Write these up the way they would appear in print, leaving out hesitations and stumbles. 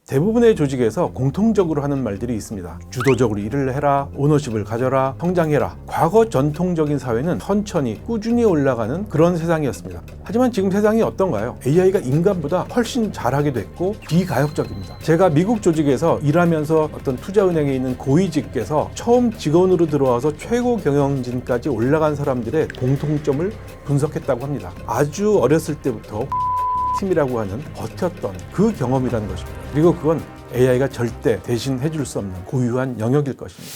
대부분의 조직에서 공통적으로 하는 말들이 있습니다. 주도적으로 일을 해라, 오너십을 가져라, 성장해라. 과거 전통적인 사회는 천천히 꾸준히 올라가는 그런 세상이었습니다. 하지만 지금 세상이 어떤가요? AI가 인간보다 훨씬 잘하게 됐고 비가역적입니다. 제가 미국 조직에서 일하면서 어떤 투자은행에 있는 고위직께서 처음 직원으로 들어와서 최고 경영진까지 올라간 사람들의 공통점을 분석했다고 합니다. 아주 어렸을 때부터 팀이라고 하는 버텼던 그 경험이라는 것입니다. 그리고 그건 AI가 절대 대신해 줄 수 없는 고유한 영역일 것입니다.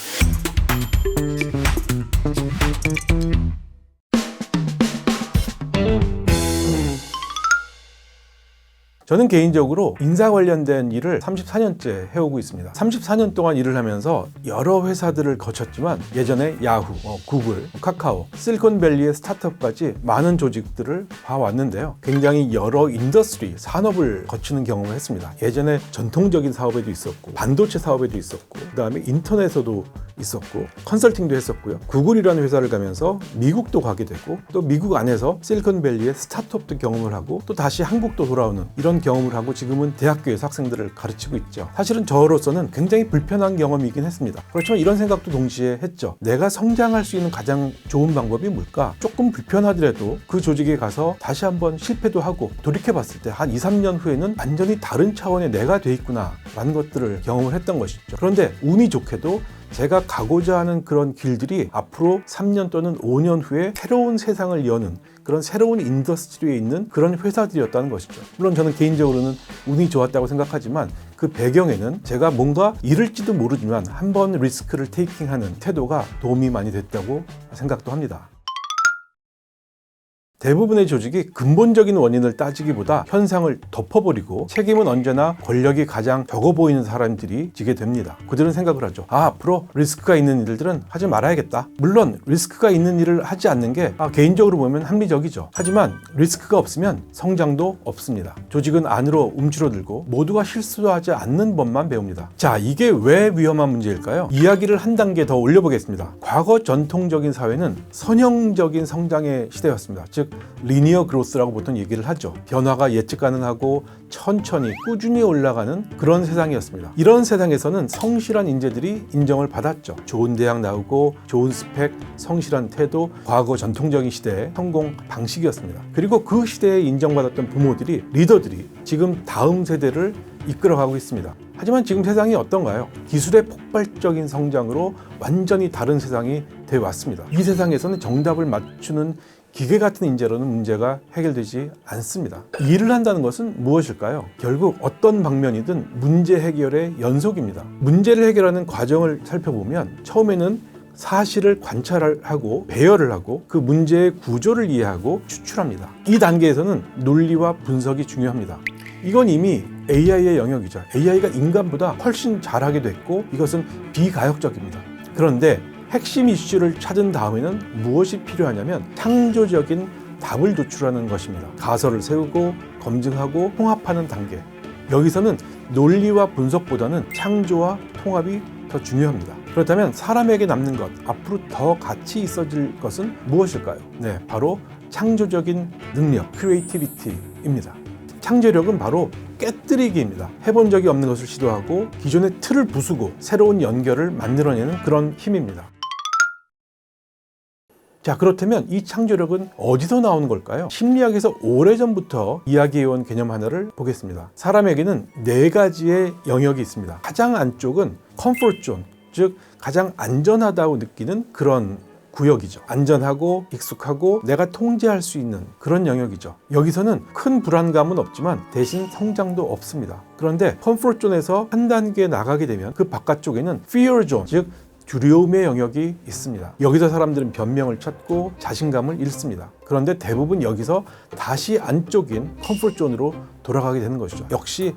저는 개인적으로 인사 관련된 일을 34년째 해오고 있습니다. 34년 동안 일을 하면서 여러 회사들을 거쳤지만 예전에 야후, 구글, 카카오, 실리콘밸리의 스타트업까지 많은 조직들을 봐왔는데요. 굉장히 여러 인더스트리, 산업을 거치는 경험을 했습니다. 예전에 전통적인 사업에도 있었고 반도체 사업에도 있었고 그 다음에 인터넷에도 있었고 컨설팅도 했었고요. 구글이라는 회사를 가면서 미국도 가게 되고 또 미국 안에서 실리콘밸리의 스타트업도 경험을 하고 또 다시 한국도 돌아오는 이런 경험을 하고 지금은 대학교에서 학생들을 가르치고 있죠. 사실은 저로서는 굉장히 불편한 경험이긴 했습니다. 그렇지만 이런 생각도 동시에 했죠. 내가 성장할 수 있는 가장 좋은 방법이 뭘까? 조금 불편하더라도 그 조직에 가서 다시 한번 실패도 하고 돌이켜봤을 때 한 2, 3년 후에는 완전히 다른 차원의 내가 돼 있구나 라는 것들을 경험을 했던 것이죠. 그런데 운이 좋게도 제가 가고자 하는 그런 길들이 앞으로 3년 또는 5년 후에 새로운 세상을 여는 그런 새로운 인더스트리에 있는 그런 회사들이었다는 것이죠. 물론 저는 개인적으로는 운이 좋았다고 생각하지만 그 배경에는 제가 뭔가 잃을지도 모르지만 한번 리스크를 테이킹하는 태도가 도움이 많이 됐다고 생각도 합니다. 대부분의 조직이 근본적인 원인을 따지기보다 현상을 덮어버리고 책임은 언제나 권력이 가장 적어 보이는 사람들이 지게 됩니다. 그들은 생각을 하죠. 앞으로 리스크가 있는 일들은 하지 말아야겠다. 물론 리스크가 있는 일을 하지 않는 게 개인적으로 보면 합리적이죠. 하지만 리스크가 없으면 성장도 없습니다. 조직은 안으로 움츠러들고 모두가 실수하지 않는 법만 배웁니다. 자, 이게 왜 위험한 문제일까요? 이야기를 한 단계 더 올려보겠습니다. 과거 전통적인 사회는 선형적인 성장의 시대였습니다. 즉 리니어 그로스라고 보통 얘기를 하죠. 변화가 예측 가능하고 천천히 꾸준히 올라가는 그런 세상이었습니다. 이런 세상에서는 성실한 인재들이 인정을 받았죠. 좋은 대학 나오고 좋은 스펙, 성실한 태도, 과거 전통적인 시대의 성공 방식이었습니다. 그리고 그 시대에 인정받았던 부모들이, 리더들이 지금 다음 세대를 이끌어가고 있습니다. 하지만 지금 세상이 어떤가요? 기술의 폭발적인 성장으로 완전히 다른 세상이 되어 왔습니다. 이 세상에서는 정답을 맞추는 기계 같은 인재로는 문제가 해결되지 않습니다. 일을 한다는 것은 무엇일까요? 결국 어떤 방면이든 문제 해결의 연속입니다. 문제를 해결하는 과정을 살펴보면 처음에는 사실을 관찰하고 배열을 하고 그 문제의 구조를 이해하고 추출합니다. 이 단계에서는 논리와 분석이 중요합니다. 이건 이미 AI의 영역이죠. AI가 인간보다 훨씬 잘하게 됐고 이것은 비가역적입니다. 그런데 핵심 이슈를 찾은 다음에는 무엇이 필요하냐면 창조적인 답을 도출하는 것입니다. 가설을 세우고 검증하고 통합하는 단계. 여기서는 논리와 분석보다는 창조와 통합이 더 중요합니다. 그렇다면 사람에게 남는 것, 앞으로 더 가치 있어질 것은 무엇일까요? 네, 바로 창조적인 능력, 크리에이티비티입니다. 창조력은 바로 깨뜨리기입니다. 해본 적이 없는 것을 시도하고 기존의 틀을 부수고 새로운 연결을 만들어내는 그런 힘입니다. 자, 그렇다면 이 창조력은 어디서 나오는 걸까요? 심리학에서 오래전부터 이야기해온 개념 하나를 보겠습니다. 사람에게는 4가지의 영역이 있습니다. 가장 안쪽은 컴포트 존, 즉 가장 안전하다고 느끼는 그런 구역이죠. 안전하고 익숙하고 내가 통제할 수 있는 그런 영역이죠. 여기서는 큰 불안감은 없지만 대신 성장도 없습니다. 그런데 컴포트 존에서 한 단계 나가게 되면 그 바깥쪽에는 fear zone, 즉 두려움의 영역이 있습니다. 여기서 사람들은 변명을 찾고 자신감을 잃습니다. 그런데 대부분 여기서 다시 안쪽인 컴포트 존으로 돌아가게 되는 것이죠. 역시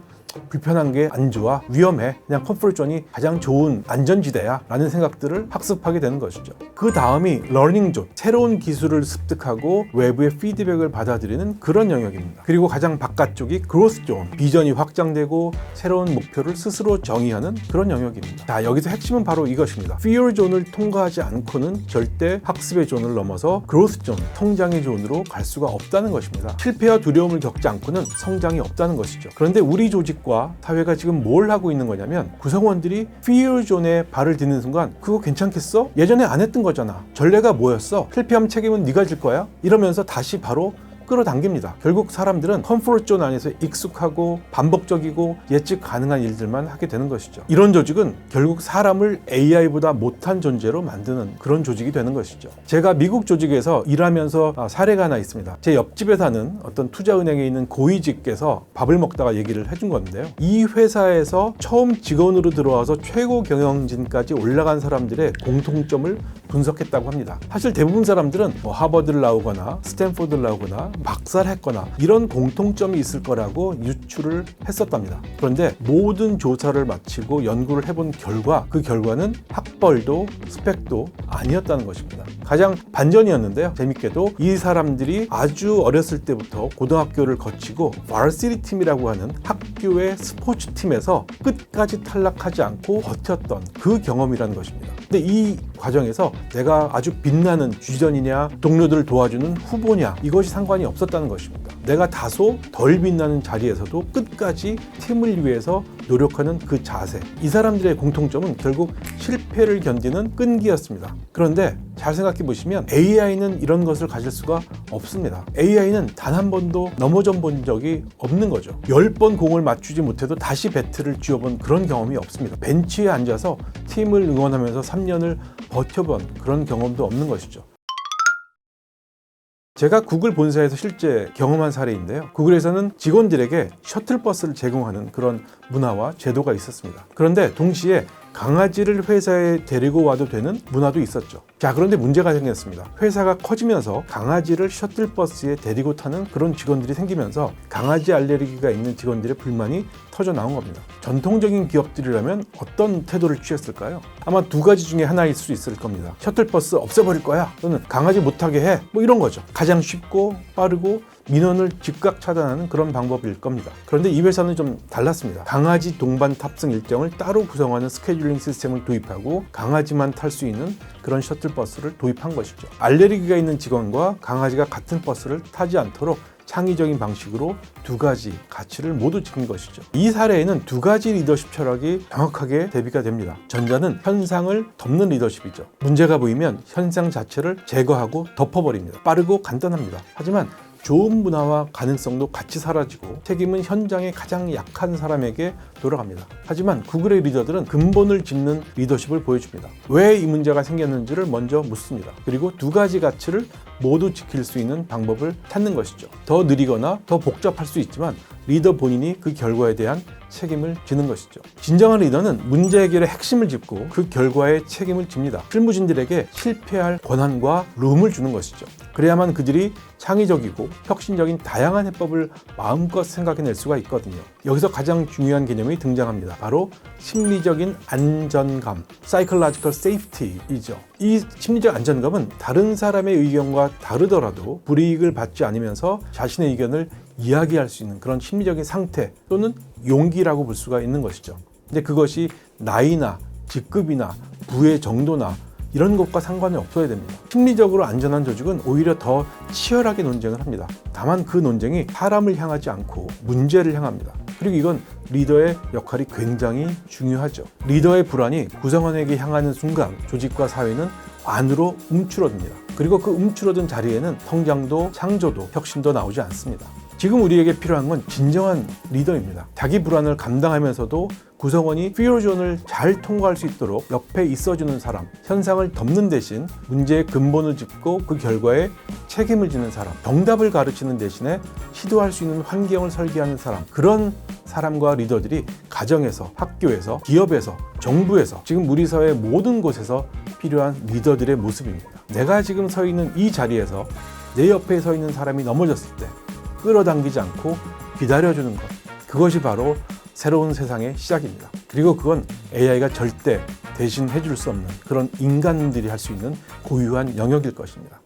불편한 게 안 좋아, 위험해, 그냥 컴포트 존이 가장 좋은 안전지대야 라는 생각들을 학습하게 되는 것이죠. 그 다음이 러닝 존, 새로운 기술을 습득하고 외부의 피드백을 받아들이는 그런 영역입니다. 그리고 가장 바깥쪽이 그로스 존, 비전이 확장되고 새로운 목표를 스스로 정의하는 그런 영역입니다. 자, 여기서 핵심은 바로 이것입니다. fear 존을 통과하지 않고는 절대 학습의 존을 넘어서 그로스 존, 성장의 존으로 갈 수가 없다는 것입니다. 실패와 두려움을 겪지 않고는 성장이 없다는 것이죠. 그런데 우리 조직 조직과 사회가 지금 뭘 하고 있는 거냐면 구성원들이 피어존에 발을 딛는 순간 그거 괜찮겠어? 예전에 안 했던 거잖아. 전례가 뭐였어? 실패하면 책임은 네가 질 거야? 이러면서 다시 바로 끌어당깁니다. 결국 사람들은 컴포트존 안에서 익숙하고 반복적이고 예측 가능한 일들만 하게 되는 것이죠. 이런 조직은 결국 사람을 AI보다 못한 존재로 만드는 그런 조직이 되는 것이죠. 제가 미국 조직에서 일하면서 사례가 하나 있습니다. 제 옆집에 사는 어떤 투자은행에 있는 고위직께서 밥을 먹다가 얘기를 해준 건데요. 이 회사에서 처음 직원으로 들어와서 최고 경영진까지 올라간 사람들의 공통점을 분석했다고 합니다. 사실 대부분 사람들은 하버드를 나오거나 스탠포드를 나오거나 박사를 했거나 이런 공통점이 있을 거라고 유추를 했었답니다. 그런데 모든 조사를 마치고 연구를 해본 결과 그 결과는 학벌도 스펙도 아니었다는 것입니다. 가장 반전이었는데요. 재밌게도 이 사람들이 아주 어렸을 때부터 고등학교를 거치고 varsity 팀이라고 하는 학교의 스포츠 팀에서 끝까지 탈락하지 않고 버텼던 그 경험이라는 것입니다. 근데 이 과정에서 내가 아주 빛나는 주전이냐 동료들을 도와주는 후보냐 이것이 상관이 없었다는 것입니다. 내가 다소 덜 빛나는 자리에서도 끝까지 팀을 위해서 노력하는 그 자세, 이 사람들의 공통점은 결국 실패를 견디는 끈기였습니다. 그런데 잘 생각해 보시면 AI는 이런 것을 가질 수가 없습니다. AI는 단 한 번도 넘어져 본 적이 없는 거죠. 10번 공을 맞추지 못해도 다시 배트를 쥐어본 그런 경험이 없습니다. 벤치에 앉아서 팀을 응원하면서 3년을 버텨본 그런 경험도 없는 것이죠. 제가 구글 본사에서 실제 경험한 사례인데요. 구글에서는 직원들에게 셔틀버스를 제공하는 그런 문화와 제도가 있었습니다. 그런데 동시에 강아지를 회사에 데리고 와도 되는 문화도 있었죠. 자, 그런데 문제가 생겼습니다. 회사가 커지면서 강아지를 셔틀버스에 데리고 타는 그런 직원들이 생기면서 강아지 알레르기가 있는 직원들의 불만이 터져 나온 겁니다. 전통적인 기업들이라면 어떤 태도를 취했을까요? 아마 두 가지 중에 하나일 수 있을 겁니다. 셔틀버스 없애버릴 거야, 또는 강아지 못 타게 해, 뭐 이런 거죠. 가장 쉽고 빠르고 민원을 즉각 차단하는 그런 방법일 겁니다. 그런데 이 회사는 좀 달랐습니다. 강아지 동반 탑승 일정을 따로 구성하는 스케줄링 시스템을 도입하고 강아지만 탈 수 있는 그런 셔틀버스를 도입한 것이죠. 알레르기가 있는 직원과 강아지가 같은 버스를 타지 않도록 창의적인 방식으로 두 가지 가치를 모두 지킨 것이죠. 이 사례에는 두 가지 리더십 철학이 정확하게 대비가 됩니다. 전자는 현상을 덮는 리더십이죠. 문제가 보이면 현상 자체를 제거하고 덮어버립니다. 빠르고 간단합니다. 하지만 좋은 문화와 가능성도 같이 사라지고 책임은 현장의 가장 약한 사람에게 돌아갑니다. 하지만 구글의 리더들은 근본을 짚는 리더십을 보여줍니다. 왜 이 문제가 생겼는지를 먼저 묻습니다. 그리고 두 가지 가치를 모두 지킬 수 있는 방법을 찾는 것이죠. 더 느리거나 더 복잡할 수 있지만 리더 본인이 그 결과에 대한 책임을 지는 것이죠. 진정한 리더는 문제 해결의 핵심을 짚고 그 결과에 책임을 집니다. 실무진들에게 실패할 권한과 룸을 주는 것이죠. 그래야만 그들이 창의적이고 혁신적인 다양한 해법을 마음껏 생각해낼 수가 있거든요. 여기서 가장 중요한 개념이 등장합니다. 바로 심리적인 안전감, psychological safety이죠. 이 심리적 안전감은 다른 사람의 의견과 다르더라도 불이익을 받지 않으면서 자신의 의견을 이야기할 수 있는 그런 심리적인 상태 또는 용기라고 볼 수가 있는 것이죠. 근데 그것이 나이나 직급이나 부의 정도나 이런 것과 상관이 없어야 됩니다. 심리적으로 안전한 조직은 오히려 더 치열하게 논쟁을 합니다. 다만 그 논쟁이 사람을 향하지 않고 문제를 향합니다. 그리고 이건 리더의 역할이 굉장히 중요하죠. 리더의 불안이 구성원에게 향하는 순간 조직과 사회는 안으로 움츠러듭니다. 그리고 그 움츠러든 자리에는 성장도 창조도 혁신도 나오지 않습니다. 지금 우리에게 필요한 건 진정한 리더입니다. 자기 불안을 감당하면서도 구성원이 피어존을 잘 통과할 수 있도록 옆에 있어주는 사람, 현상을 덮는 대신 문제의 근본을 짚고 그 결과에 책임을 지는 사람, 정답을 가르치는 대신에 시도할 수 있는 환경을 설계하는 사람, 그런 사람과 리더들이 가정에서, 학교에서, 기업에서, 정부에서, 지금 우리 사회 모든 곳에서 필요한 리더들의 모습입니다. 내가 지금 서 있는 이 자리에서 내 옆에 서 있는 사람이 넘어졌을 때 끌어당기지 않고 기다려주는 것, 그것이 바로 새로운 세상의 시작입니다. 그리고 그건 AI가 절대 대신해 줄 수 없는 그런 인간들이 할 수 있는 고유한 영역일 것입니다.